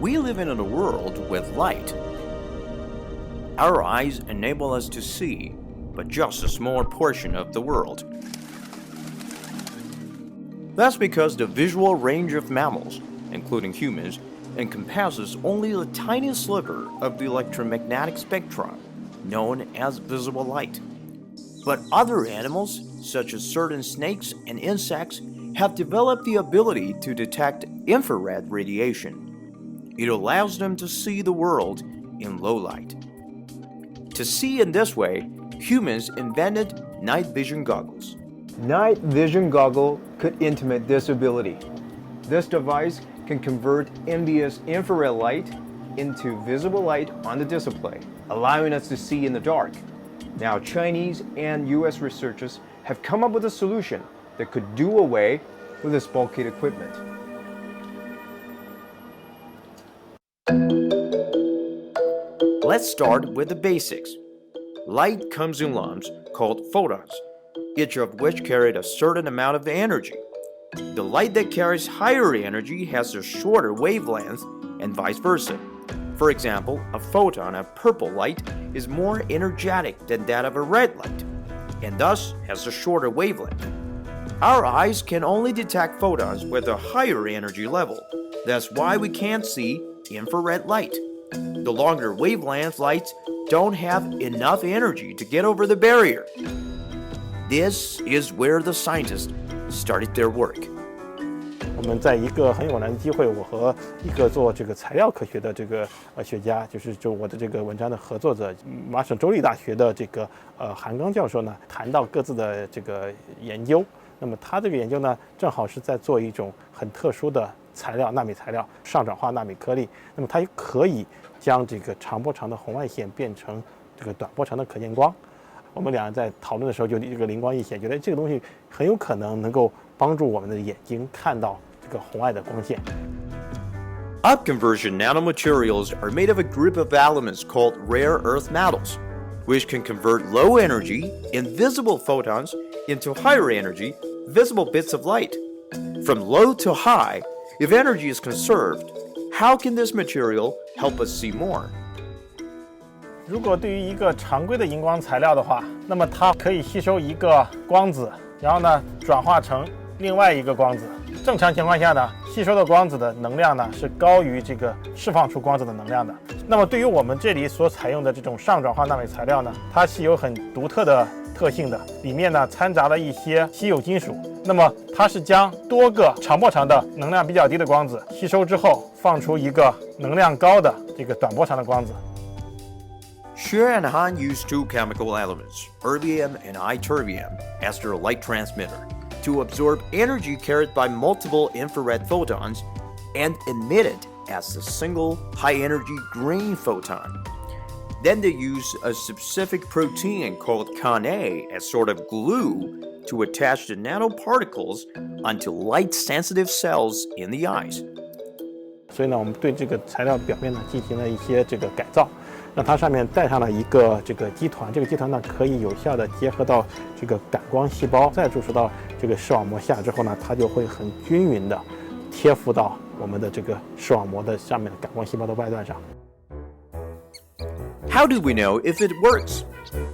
We live in a world with light. Our eyes enable us to see, but just a small portion of the world. That's because the visual range of mammals, including humans, encompasses only the tiniest sliver of the electromagnetic spectrum, known as visible light. But other animals, such as certain snakes and insects, have developed the ability to detect infrared radiation. It allows them to see the world in low light. To see in this way, humans invented night vision goggles. Night vision goggle could intimate this ability. This device can convert envious infrared light into visible light on the display, allowing us to see in the dark. Now, Chinese and US researchers have come up with a solution that could do away with this bulky equipment. Let's start with the basics. Light comes in lumps called photons, each of which carry a certain amount of energy. The light that carries higher energy has a shorter wavelength and vice versa. For example, a photon of purple light is more energetic than that of a red light, and thus has a shorter wavelength. Our eyes can only detect photons with a higher energy level. That's why we can't see infrared light. The longer wavelength lights don't have enough energy to get over the barrier. This is where the scientists started their work. 我们在一个很偶然的机会，我和一个做这个材料科学的这个学家，就我的这个文章的合作者，麻省州立大学的这个韩刚教授呢，谈到各自的这个研究。那么他这个研究呢，正好是在做一种很特殊的材料，纳米材料，上转化纳米颗粒。那么它可以将这个长波长的红外线变成这个短波长的可见光。我们两人在讨论的时候，就这个灵光一现，觉得这个东西很有可能能够帮助我们的眼睛看到这个红外的光线。Upconversion nanomaterials are made of a group of elements called rare earth metals, which can convert low energy, invisible photons into higher energy, visible bits of light. From low to high, if energy is conserved, how can this material help us see more? 如果对于一个常规的荧光材料的话，那么它可以吸收一个光子，然后呢转化成另外一个光子。正常情况下呢，吸收的光子的能量呢是高于这个释放出光子的能量的。那么对于我们这里所采用的这种上转化纳米材料呢，它是有很独特的特性的，里面呢掺杂了一些稀有金属。那么它是将多个长波长的能量比较低的光子吸收之后，放出一个能量高的这个短波长的光子。Xue and Han used two chemical elements, erbium and ytterbium, as their light transmitter, to absorb energy carried by multiple infrared photons and emit it as a single high-energy green photon. Then they use a specific protein called Can as sort of glue to attach the nanoparticles onto light-sensitive cells in the eyes. 所以呢，我们对这个材料表面呢进行了一些这个改造，让它上面带上了一个这个基团，这个基团呢可以有效的结合到这个感光细胞，再注射到这个视网膜下之后呢，它就会很均匀的贴附到我们的这个视网膜的上面的感光细胞的外段上。How do we know if it works?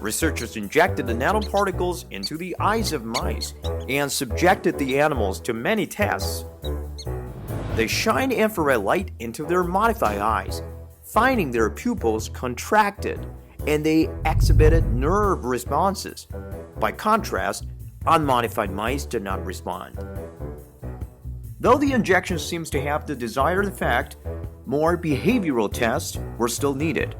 Researchers injected the nanoparticles into the eyes of mice and subjected the animals to many tests. They shined infrared light into their modified eyes, finding their pupils contracted, and they exhibited nerve responses. By contrast, unmodified mice did not respond. Though the injection seems to have the desired effect, more behavioral tests were still needed.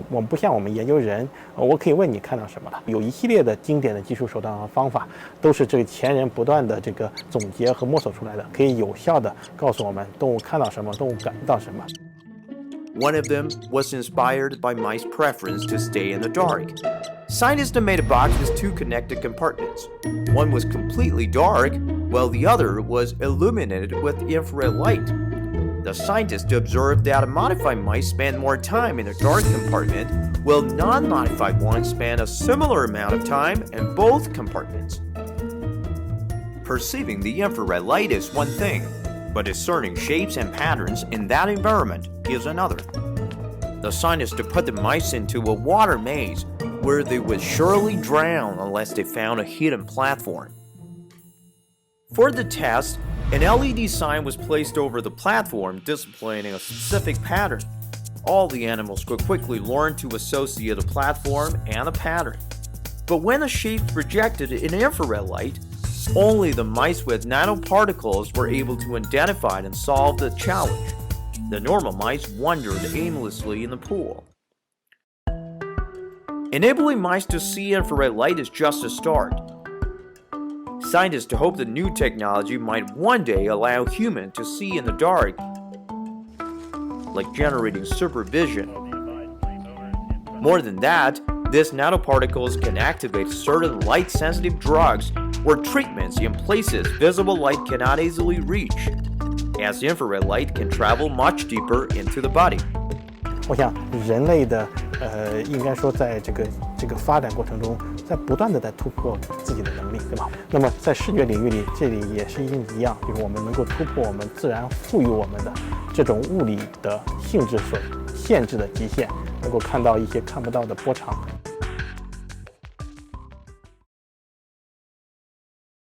我们不像我们研究人，我可以问你看到什么了。有一系列的经典的技术手段和方法，都是这个前人不断的这个总结和摸索出来的，可以有效的告诉我们动物看到什么，动物感到什么。One of them was inspired by mice' preference to stay in the dark. Scientists made a box with two connected compartments. One was completely dark, while the other was illuminated with infrared light. The scientists observed that modified mice spend more time in the dark compartment, while non-modified ones spend a similar amount of time in both compartments. Perceiving the infrared light is one thing, but discerning shapes and patterns in that environment is another. The scientists put the mice into a water maze where they would surely drown unless they found a hidden platform. For the test, an LED sign was placed over the platform displaying a specific pattern. All the animals could quickly learn to associate a platform and a pattern. But when a shape projected in infrared light, only the mice with nanoparticles were able to identify and solve the challenge. The normal mice wandered aimlessly in the pool. Enabling mice to see infrared light is just a start. Scientists hope the new technology might one day allow humans to see in the dark, like generating supervision. More than that, these nanoparticles can activate certain light-sensitive drugs or treatments in places visible light cannot easily reach, as infrared light can travel much deeper into the body. 我想人类的应该说在这个发展过程中，在不断的在突破自己的能力，对吧？那么在视觉领域里，这里也是一样，就是我们能够突破我们自然赋予我们的这种物理的性质所限制的极限，能够看到一些看不到的波长，